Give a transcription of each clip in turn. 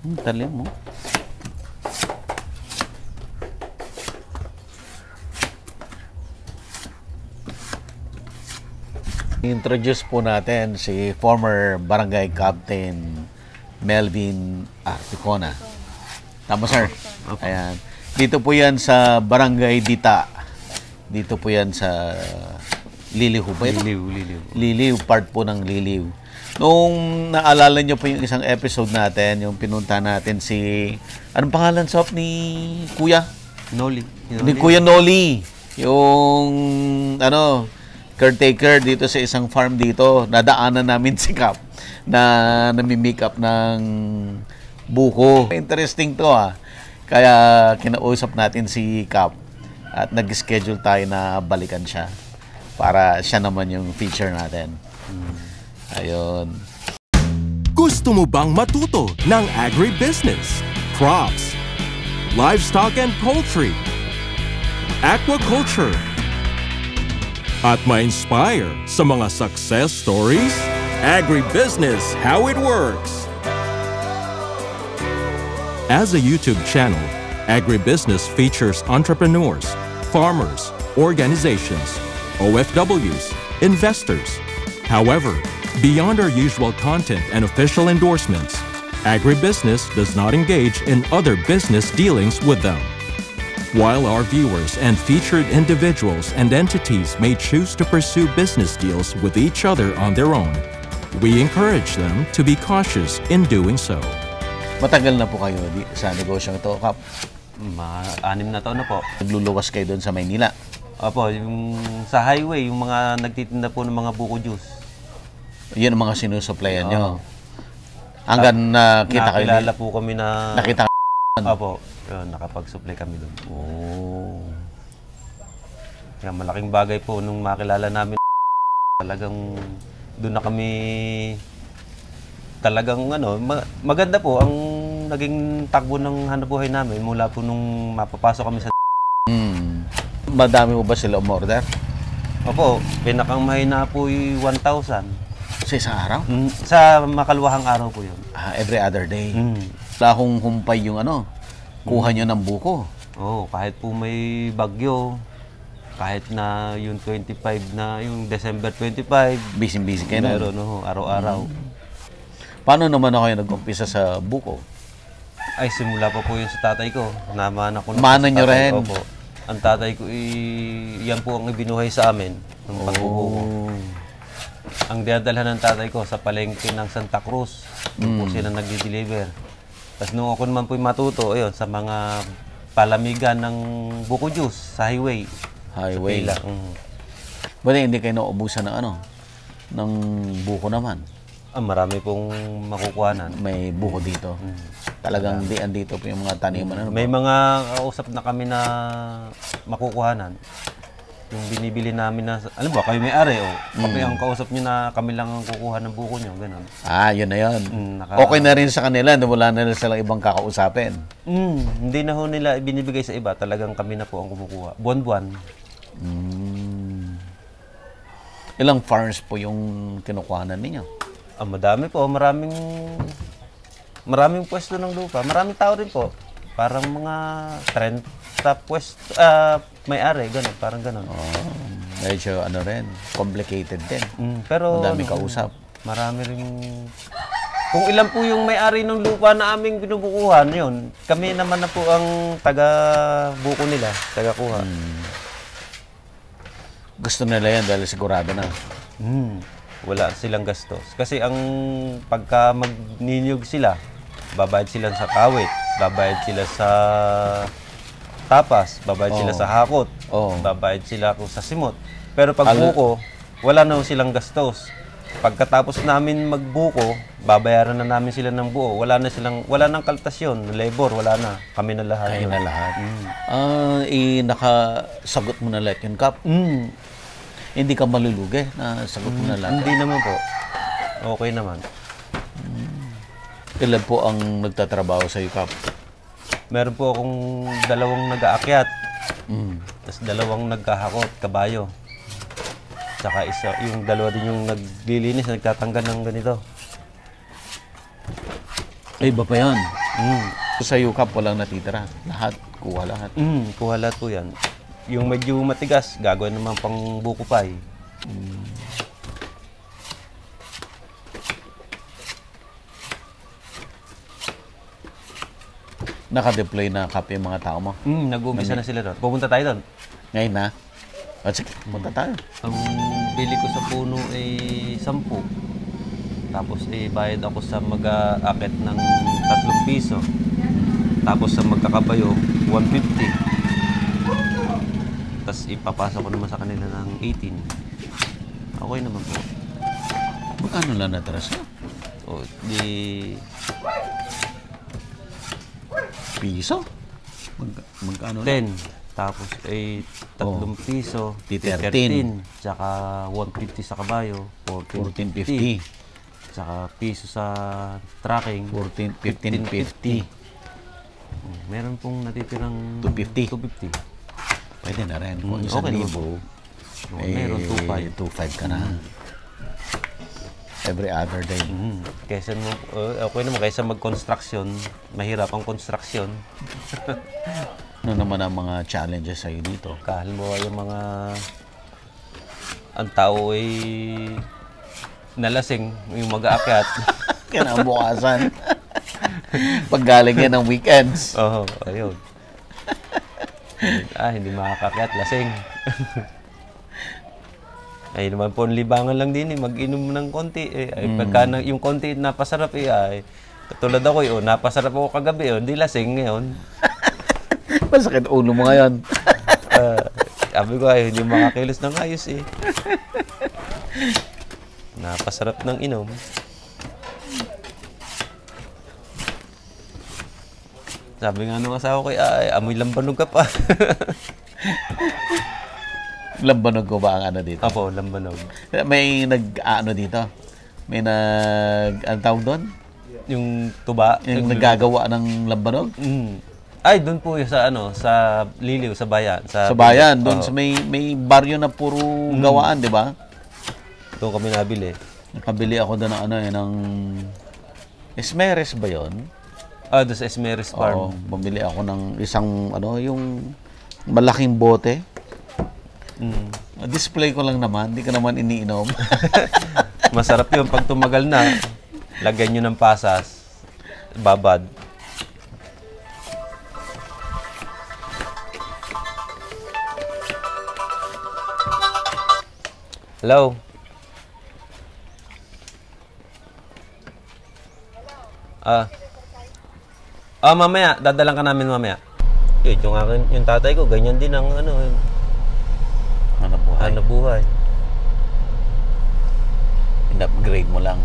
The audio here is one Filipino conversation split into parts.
Talim mo. Introduce po natin si former Barangay Captain Melvin Articona. Tama, sir? Ayan. Dito po yan sa Barangay Dita. Dito po yan sa Liliw ba ito? Liliw, part po ng Liliw. Nung naalala nyo po yung isang episode natin, yung pinunta natin si... Anong pangalan, Sof, ni Kuya? Noli. Ni Kuya Noli. Yung, caretaker dito sa isang farm dito. Nadaanan namin si Cap na nami-make up ng buko. Interesting to Kaya kinausap natin si Cap at nag-schedule tayo na balikan siya para siya naman yung feature natin. Ayun. Gusto mo bang matuto ng agribusiness, crops, livestock and poultry, aquaculture, at ma-inspire sa mga success stories? Agribusiness, how it works! As a YouTube channel, Agribusiness features entrepreneurs, farmers, organizations, OFWs, investors. However, beyond our usual content and official endorsements, Agribusiness does not engage in other business dealings with them. While our viewers and featured individuals and entities may choose to pursue business deals with each other on their own, we encourage them to be cautious in doing so. Matagal na po kayo sa negosyong ito, Kap? 6 na taon na po. Nagluluwas kayo doon sa Maynila? Opo, yung sa highway, yung mga nagtitinda po ng mga buko juice. Yan ang mga sinusuplayan nyo. Hanggang nakita kayo. Nakilala po kami na... Nakita Opo, nakapag-supply kami doon. Oh. Kaya malaking bagay po nung makilala namin. Talagang doon na kami... Talagang maganda po ang naging takbo ng hanapbuhay namin mula po nung mapapasok kami sa... Madami mo ba sila umorder? Opo, pinakang mahina po yung 1,000. Sa isang araw? Sa makalwahang araw po yun. Every other day. Wala akong humpay yung kuha nyo ng buko. Oo, kahit po may bagyo, kahit na yung 25 na, yung December 25, busy kayo na. Meron, araw-araw. Paano naman ako yung nag-umpisa sa buko? Ay, simula pa po yun sa tatay ko. Namana ko na Mana nyo rin? Opo. Ang tatay ko, yan po ang ibinuhay sa amin, ng pagbubuko. Ang dinadalhan ng tatay ko sa palengke ng Santa Cruz, doon po sila nag-deliver. Tapos nung ako naman po matuto, ayun, sa mga palamigan ng buko juice sa highway. Highway. Sa Buti hindi kayo naubusan ng ng buko naman. Marami pong makukuhanan. May buko dito. Talagang dito po yung mga taniman. May mga kausap na kami na makukuhanan. Yung binibili namin na, alam ba, kayo may-ari kami ang kausap nyo na kami lang ang kukuha ng buko nyo, gano'n. Yun na yun. Okay na rin sa kanila, wala na rin silang ibang kakausapin. Hindi na ho nila ibinibigay sa iba, talagang kami na po ang kumukuha. Buwan-buwan. Ilang farms po yung kinukuhanan ninyo? Madami po, maraming pwesto ng lupa. Maraming tao rin po. Parang mga 30 pwesto, may-ari, gano'n, parang gano'n. Medyo rin, complicated din. Pero madaming kausap. Marami rin. Kung ilan po yung may-ari ng lupa na aming binubukuhan, yun. Kami naman na po ang taga-buko nila, taga-kuha. Gusto nila yan dahil sigurado na. Wala silang gastos. Kasi ang pagka magninyog sila, babayad sila sa kawit, babayad sila sa tapas, babayad sila sa hakot, babayad sila sa simot. Pero pag buko, wala na silang gastos. Pagkatapos namin magbuko, babayaran na namin sila ng buo. Wala nang kaltasyon, labor, wala na. Kami na lahat. Kayo na lahat. Nakasagot mo na lahat yun, Kap? Hindi ka malulugi na sagot mo na lahat? Hindi naman po. Okay naman. Ilan po ang nagtatrabaho sa iyo, Kap? Meron po akong 2 nag-aakyat. Tapos 2 nagkahakot, kabayo. Saka yung 2 din yung naglilinis, nagtatanggal ng ganito. Ay, iba pa yan. Sa UCAP walang natitira. Lahat, kuha lahat. Kuha lahat po yan. Yung medyo matigas, gagawin naman pang buko pie. Naka-deploy na kape yung mga tao mo. Nag-uumpisa na sila doon. Pupunta tayo doon. Ngayon na. O sige, punta tayo. Ang bili ko sa puno ay 10. Tapos bayad ako sa mag-aakit ng 3 piso. Tapos sa magkakabayo, 150. Tapos ipapasa ko naman sa kanila ng 18. Okay naman po. Magkano lang natira siya? O, di... Piso? Magkano 10. Tapos 3 piso. Di 13. Tsaka 150 sa kabayo. 14.50. Tsaka piso sa tracking. 15.50. Meron pong natitirang 250. 250. Pwede na rin. Kung Okay 1,000, meron 2.5 ka na. Every other day. Kaysa mo, okay naman, kaysa mag-construction, mahirap ang construction. Ano naman ang mga challenges sa'yo dito? Halimbawa yung mga, ang tao ay nalasing, yung mag-aakyat. Kinabukasan. Pag galing yan ng weekends. Oo, ayun. Hindi makakakyat, lasing. Ay naman po, libangan lang din mag-inom ng konti. Pagka yung konti napasarap katulad ako napasarap ako kagabi hindi lasing ngayon. Masakit ulo mo ngayon. Sabi ko hindi makakilos ng ayos Napasarap ng inom. Sabi nga nung asawa ko, amoy lambanog ka pa. Lambanog ko ba ang ano dito? Apo, lambanog. May nag-ano dito? May ang tawag doon? Yung tuba. Yung naggagawa ng lambanog? Ay, doon po sa sa Liliw, sa bayan. Sa bayan, doon sa may baryo na puro gawaan, di ba? Doon kami nabili. Nakabili ako doon ng ng Esmeres ba 'yon? Doon sa Esmeres Farm. Oo, bumili ako ng isang yung malaking bote. Display ko lang naman, hindi ka naman iniinom. Masarap yun. Pag tumagal na, lagyan nyo ng pasas, babad. Hello? Mamaya. Dadalang ka namin mamaya. Yung tatay ko, ganyan din ang Hanap buhay. In-upgrade mo lang.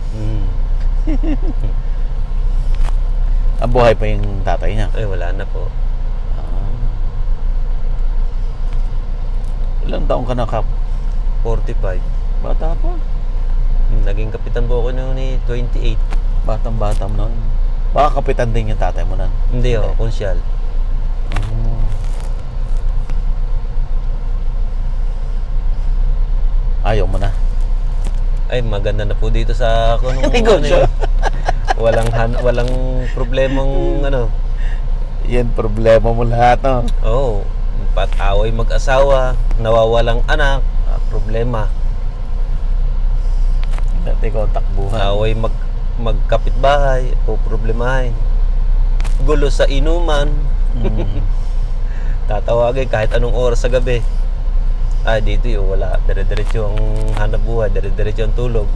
Ang buhay pa yung tatay niya? Wala na po. Ilang taong ka na, Kap? 45. Bata pa. Naging kapitan po ako noon 28. Batang-bata mo noon. Baka kapitan din yung tatay mo noon? Hindi, konsyal. Ayaw mo na? Ay, maganda na po dito sa ako nung walang problemang Yan problema mo lahat, no? Oo. Pat-away mag-asawa, nawawalang anak, problema. Dati ko takbuhan. Away magkapitbahay, problemahin. Gulo sa inuman. Tatawagin kahit anong oras sa gabi. Dito wala. Dire-diretso ang hanap buhay, dire-diretso ang tulog.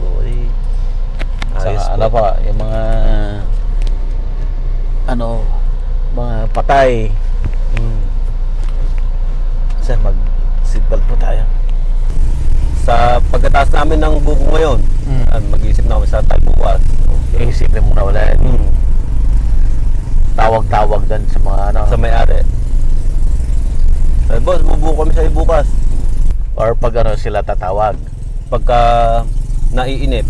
Ayos sa pa, yung mga mga patay. Sir, mag-seatbelt po tayo. Sa pagkataas namin ng buko ngayon, mag-iisip na kami sa tayo bukas. Iisipin mo na wala yan. Tawag-tawag din sa mga sa may-ari. Boss, bubuko kami sa bukas. Or pag sila tatawag. Pagka naiinip.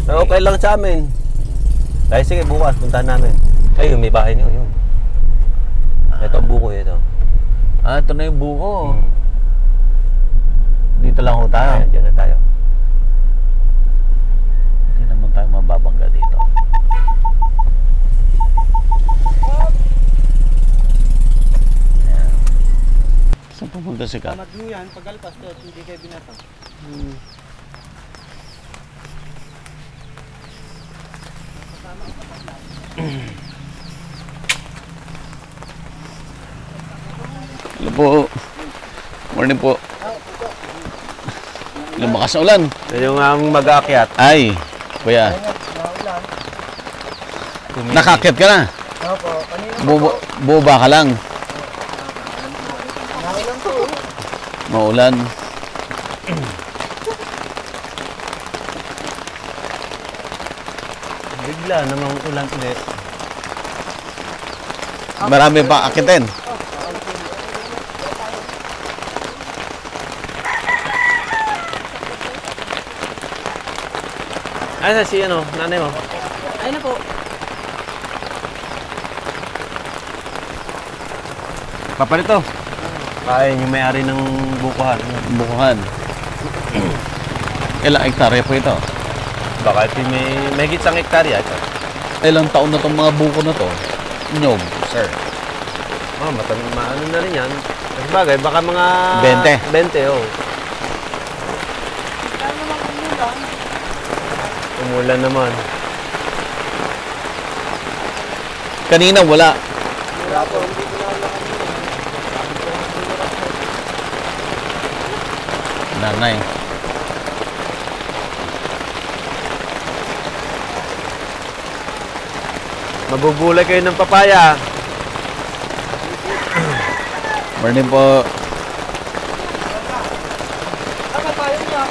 Pero okay lang sa amin. Dahil sige, bukas, puntahan namin. Ay, may bahay niyo, yun. Ito ang buko, ito. Ito na yung buko. Dito lang ho tayo. Ayan, dyan na tayo. Hindi naman tayo mababangga dito. Punta si Kat. Tamad mo yan, pagalpas to, hindi kayo binatang. Hello po. Morning po. Lumakas na ulan. Yung mag-aakyat. Ay, kuya. Maulan. Nakakit ka na. Opo, kanina Buba ka lang. maulan po. Maulan. Bigla namang ulan ulit. Marami pa akitin. Ay, si nanay mo. Ayun na po. Papalito. Kaya yung may-ari ng bukuhan. Bukuhan. Ilang hektarya po ito? Baka ito may higit sang hektarya ito. Ilang taon na itong mga buko na to? Nyog, sir. Oh, maano na rin yan. Kasi bagay, baka mga... 20. 20, oh. Umulan naman. Kanina wala. Wala po, hindi ko na alam. Nanay. Mabubulay kayo ng papaya. Morning po. Tama tayo niya.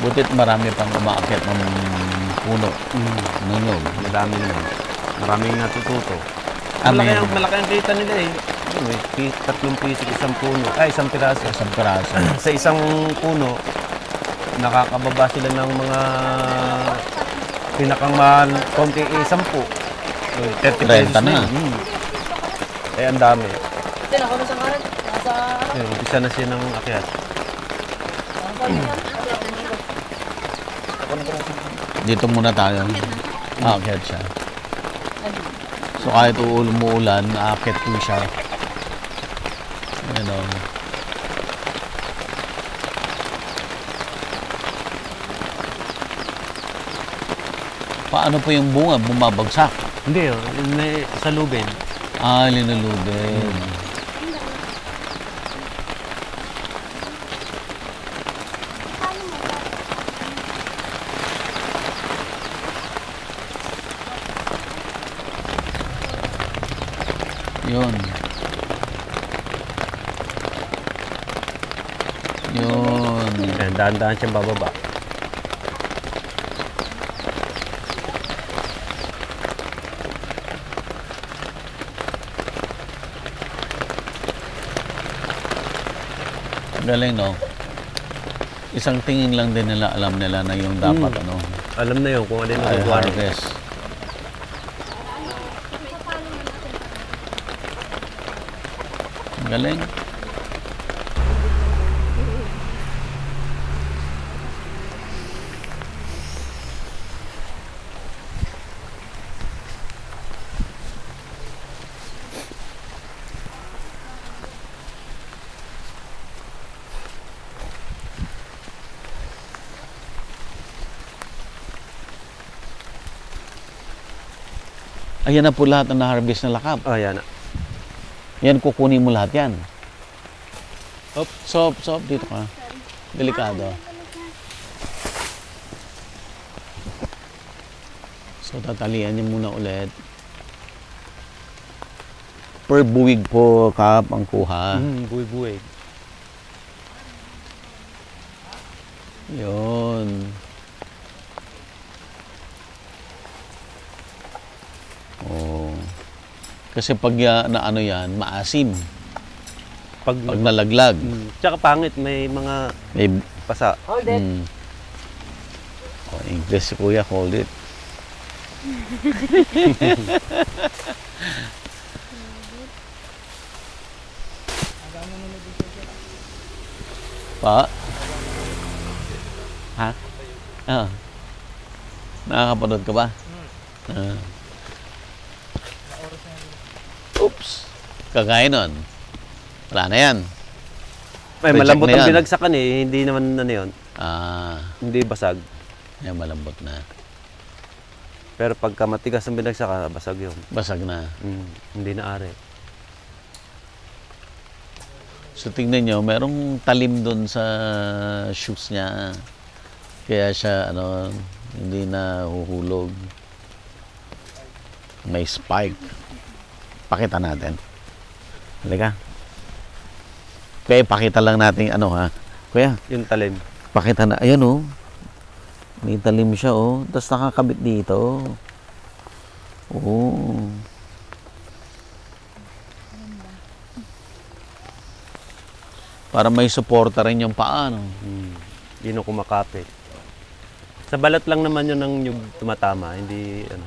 Butit marami pang umaakyat ng puno. Ng nyog. Madami naman. Maraming natututo. Amin. Malaki ang kita nila eh. Yun, may 3 piso isang puno. Ay, isang piraso. Isang piraso. Sa isang puno, nakakababa sila ng mga pinakang mahal, konti 10. 30 pesos 30 na. yun. Eh, ang dami. Ito na, kung sa karan, nasa ano, Eh, umpisa na siya ng akyat. Dito muna tayo. Aakyat siya. So kahit umuulan, aakyat po siya. Ayan o. Paano po yung bunga? Bumabagsak? Hindi, sa lubin. Ah, linulubin. Yun. Yun. Ayan, dahan-dahan siyang bababa. Galing, no? Isang tingin lang din nila, alam nila na yung dapat, ano, Alam na yun kung ano yung ay nagagawa. harvest. Galing. Ayan na po lahat na na-harvest na lakap. Oh, yan. Yan, kukunin mo lahat yan. Sop, dito ka. Delikado. So, tatalian niyo muna ulit. Per buwig po, Kap, ang kuha. Buhay-buhay. Yun. Oh. Kasi pag na ano yan, maasim. Pag nalaglag. Tsaka pangit, may mga May, pasa. hold it. Oh, English si Kuya, hold it. Pa? Ha? Ah. Nakakapanood ka ba? Ah. Oops. Kagaya nun. Wala na yan. Ay, Reject malambot na ang yan. binagsakan eh. Hindi naman ano yun. Hindi basag. Yan, malambot na. Pero pagka matigas ang binagsakan, basag yun. Basag na. Hindi na ari. So tingnan nyo, merong talim doon sa shoes niya. Kaya siya, hindi na huhulog. May spike. Pakita natin. Halika. Kaya pakita lang natin, Kuya, Yung talim. pakita na. Ayan, oh. May talim siya, oh. Tapos nakakabit dito. Oh. Para may suporta rin yung paa, no? Yun ang kumakapit. Sa balat lang naman yun ang nyug tumatama. Hindi, ano.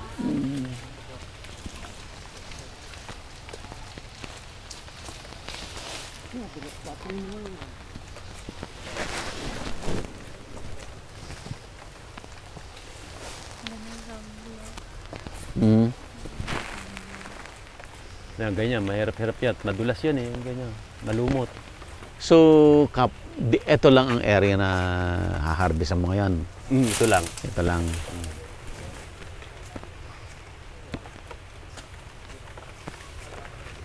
Mm. Yan, ganyan. Mahirap-hirap yan. Madulas yan eh. Ganyan. Malumot. So, Kap, ito lang ang area na haharvest mo ngayon. Ito lang. Ito lang.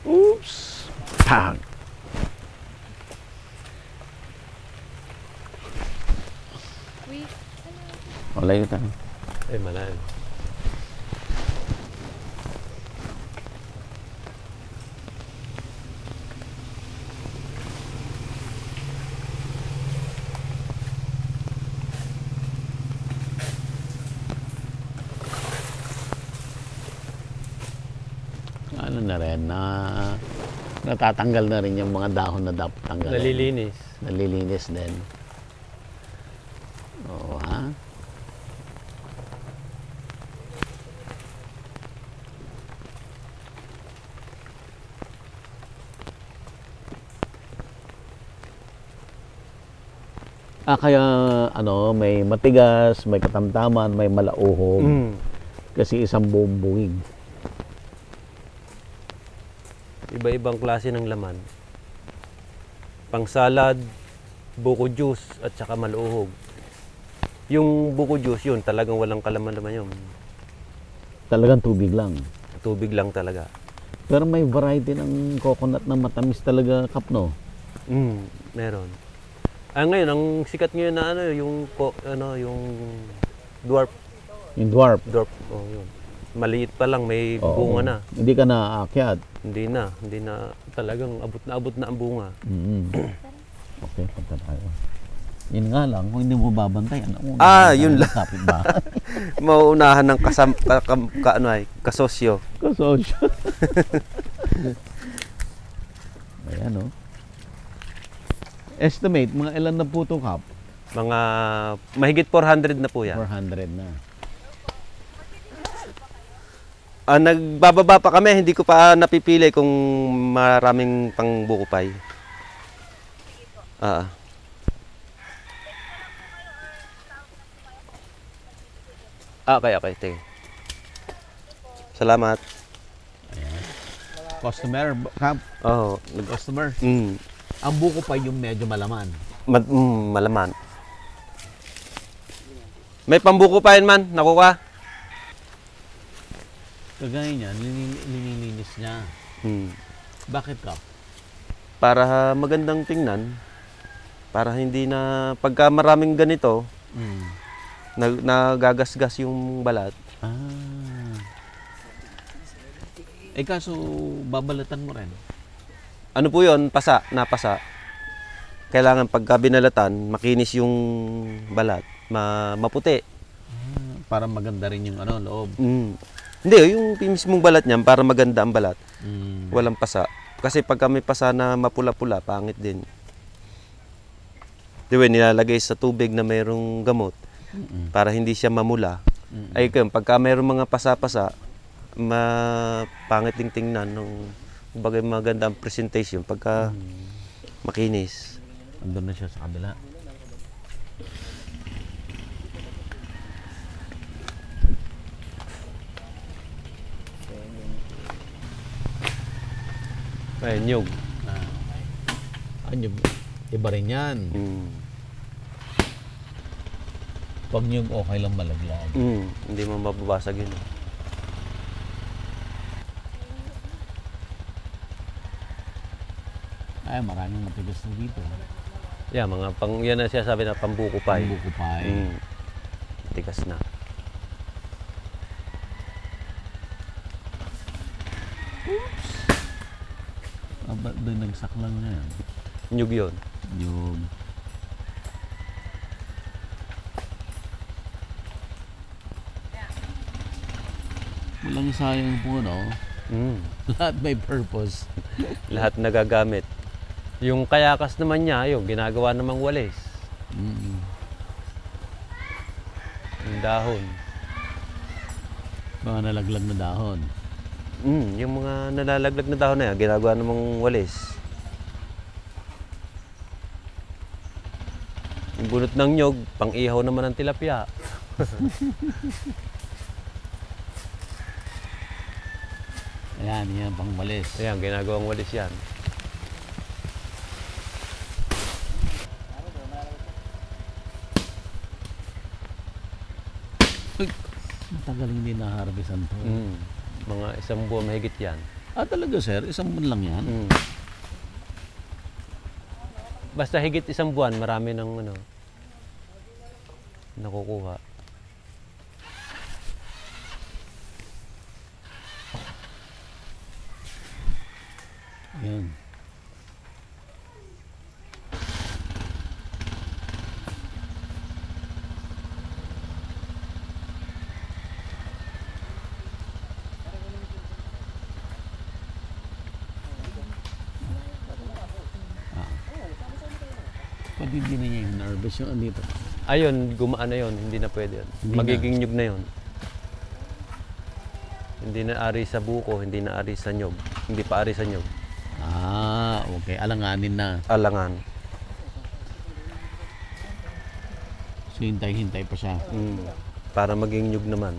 Oops! Pag! Wala yun tayo. Eh, malalim. Ano na rin, natatanggal na rin yung mga dahon na dapat tanggalin. Nalilinis. Nalilinis din. Oo, ha? Kaya may matigas, may katamtaman, may malauhog. Kasi isang buong buwig. Iba-ibang klase ng laman. Pang salad, buko juice, at saka maluhog. Yung buko juice, yun, talagang walang kalaman-laman yun. Talagang tubig lang. Tubig lang talaga. Pero may variety ng coconut na matamis talaga, Kap, no? Meron. Ngayon, ang sikat ngayon na yung dwarf. Yung dwarf. Oh, yun. Maliit pa lang, may bunga na. Hindi ka naaakyat. Hindi na talagang abot na ang bunga. Okay, punta tayo. Yun nga lang, kung hindi mo babantay, yun lang. Kapit ba? Mauunahan ng kasosyo. Kasosyo. Ayan, no? Estimate, mga ilan na po itong Kap? Mga mahigit 400 na po yan. 400 na. Nagbababa pa kami, hindi ko pa napipili kung maraming pang bukupay. Okay, tingin. Salamat. Customer, Kap? Oh, Customer? Ang buko pa yung medyo malaman. malaman. May pambuko pa yun man, nakuha. Kagaya niya, linilinis niya. Bakit, Kap? Para magandang tingnan. Para hindi na, pagka maraming ganito, nagagasgas yung balat. Kaso babalatan mo rin. Ano po yun? Napasa. Kailangan pagka binalatan, makinis yung balat, maputi. Para maganda rin yung loob. Hindi, yung mismong balat niyan, para maganda ang balat. Walang pasa. Kasi pagka may pasa na mapula-pula, pangit din. Diba, nilalagay sa tubig na mayroong gamot para hindi siya mamula. Ay kayo, pagka mayroong mga pasa-pasa, pangit ding tingnan nung bagay maganda ang presentation pagka makinis. Andun na siya sa kabila. Ay, nyug. Nyug, iba rin yan. Pag nyug, okay lang malaglag. Hindi mo mababasag yun. Ay, maraming matigas na dito. Yeah, mga yan na siya sabi na pambukupay. Pambukupay. Tigas na. Ba't doon nagsaklang na yan? Nyug yun. Nyug. Walang sayang po, no? Lahat may purpose. Lahat nagagamit. Yung kayakas naman niya, yung ginagawa namang walis. Yung dahon. Mga nalaglag na dahon. Yung mga nalalaglag na dahon na yan, ginagawa namang walis. Yung bunot ng nyog, pang-ihaw naman ng tilapia. Ayan, yan pang walis. Ayan, ginagawang walis yan. Matagal hindi na-harvestan to. Mga isang buwan mahigit yan. Ah, talaga sir? Isang buwan lang yan? Basta higit isang buwan, marami ng nakukuha. Yan. Pwede din na niya yung harvest yung andito. Ayun, gumaan na yun. Hindi na pwede yun. Hindi Magiging nyug na yun. Hindi na ari sa buko, hindi na ari sa nyug. Hindi pa ari sa nyug. Ah, okay. Alanganin na. Alangan. So, hintay-hintay pa siya. Para maging nyug naman.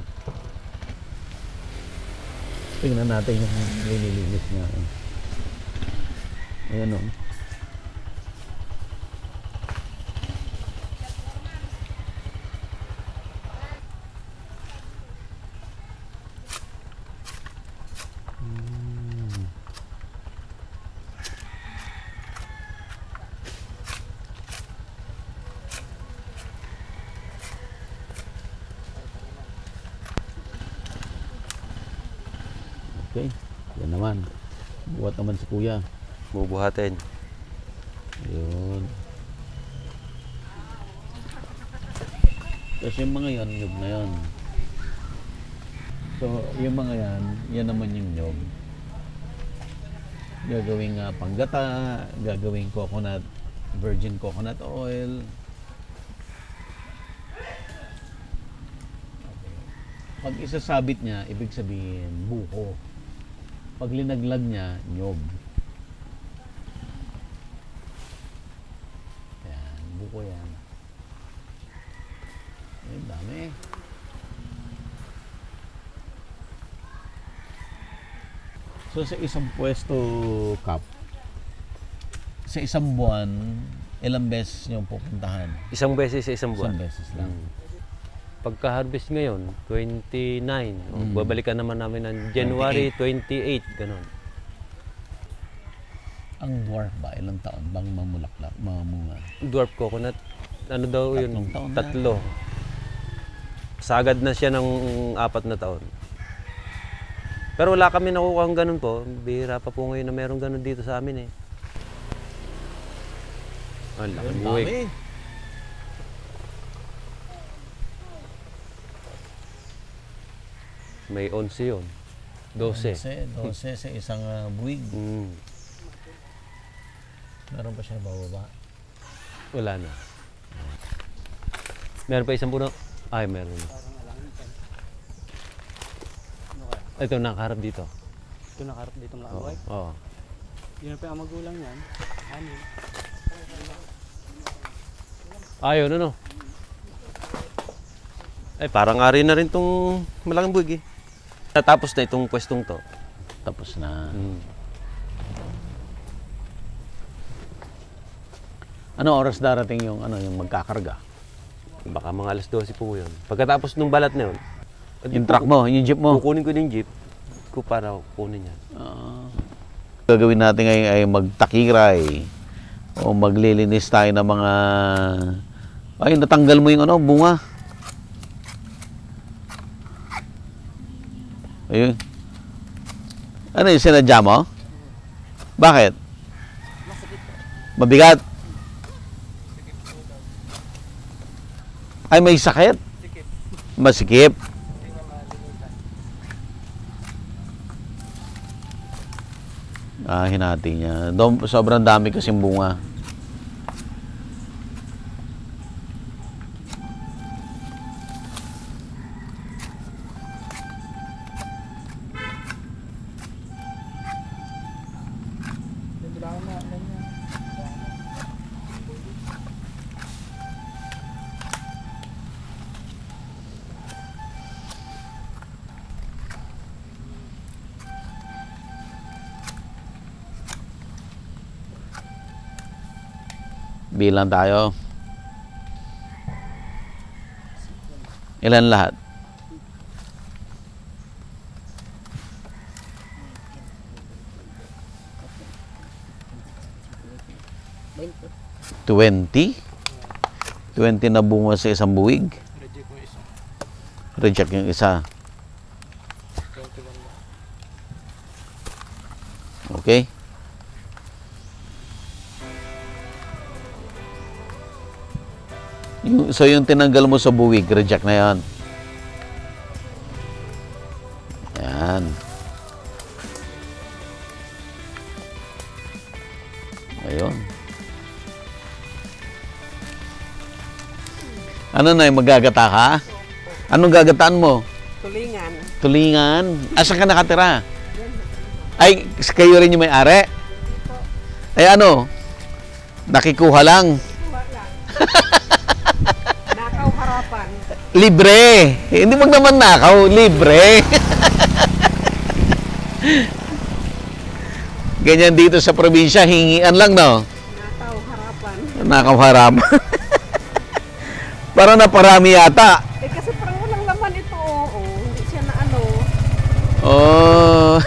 Tingnan natin yung linilinis niya. Ayan o. Okay, yan naman. Buhat naman si kuya. Bubuhatin. Ayun. Tapos yung mga yan, nyug na yan. So, yung mga yan naman yung nyug. Gagawing panggata, gagawing coconut, virgin coconut oil. Pag isasabit niya, ibig sabihin, buko. Pag linaglag niya, nyog. Yan, buko yan. Ay, dami. So, sa isang pwesto, Kap, sa isang buwan, ilang beses niyong pupuntahan? Isang beses sa isang buwan. Isang beses lang. Pagka-harvest ngayon, 29. Babalikan naman namin ng January 28, ganun. Ang dwarf ba? Ilang taon bang mamulaklak, mamunga? Dwarf coconut, ano daw yun? 3 taon na. 3. Sagad na siya ng 4 na taon. Pero wala kami nakukuha ng ganun po. Bihira pa po ngayon na meron ganun dito sa amin eh. Ang laki buwig. May 11 yun. 12. 12 sa isang buwig. Mm. Meron pa siya bababa. Wala na. Meron pa isang puno? Ay, meron na. Ito, nakaharap dito. Ito nakarap dito mga buhay. Oo. Yun pa ang magulang yan. Anin. Ayun, ano? Ay, parang ari na rin tong malaking buwig eh. Natapos na itong pwestong to. Tapos na. Ano oras darating yung yung magkakarga? Baka mga alas 12 po yun. Pagkatapos nung balat na yun, Yung truck mo, yung jeep mo. kukunin ko din jeep ko para kunin yan. Gagawin natin ngayon ay magtakiray o maglilinis tayo ng mga ay natanggal mo yung bunga. Ayun. Ano yung sinadya mo? Bakit? Mabigat. Ay may sakit? Masikip. Hinati niya. Sobrang dami kasing bunga. Bilang tayo. Ilan lahat? $20 na bunga sa isang buwig. Reject yung isa. Okay. So yung tinanggal mo sa buwig, reject na yan. Yan. Ayun. Ano na yung magagata ka? Anong gagataan mo? Tulingan. Tulingan? Asan ka nakatira? Ay, kayo rin yung may-ari? Ay ano? Nakikuha lang. Nakaw harapan. Libre. Hindi mo naman nakaw, libre. Ganyan dito sa probinsya, hingian lang, no? Nakaw harapan. Nakaw harapan. Parang naparami yata. Kasi parang walang laman ito, oo. Hindi siya na ano. Oh.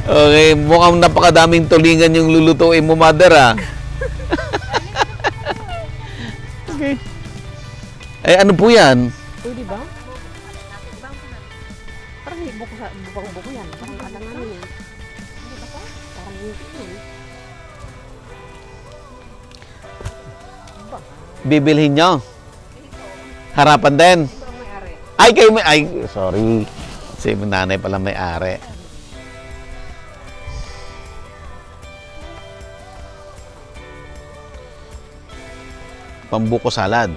Okay, mukhang napakadaming tulingan yung lulutuin mo, mother, ah. Okay. Eh, ano po yan? Pwede ba? Parang buko yan. Parang alangan yan. Hindi ba po? Parang hindi yan. Bibilhin nyo? Harapan din? Ito ang may-ari. Ay, kayo may... Ay, sorry. Si nanay pala may-ari. Pambuko salad.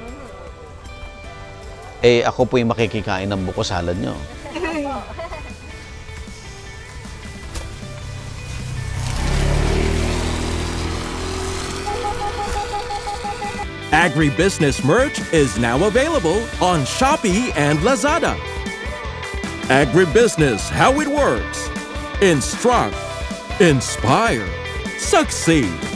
Eh, ako po yung makikikain ng buko salad nyo. Agribusiness merch is now available on Shopee and Lazada. Agribusiness, how it works. Instruct, inspire, succeed.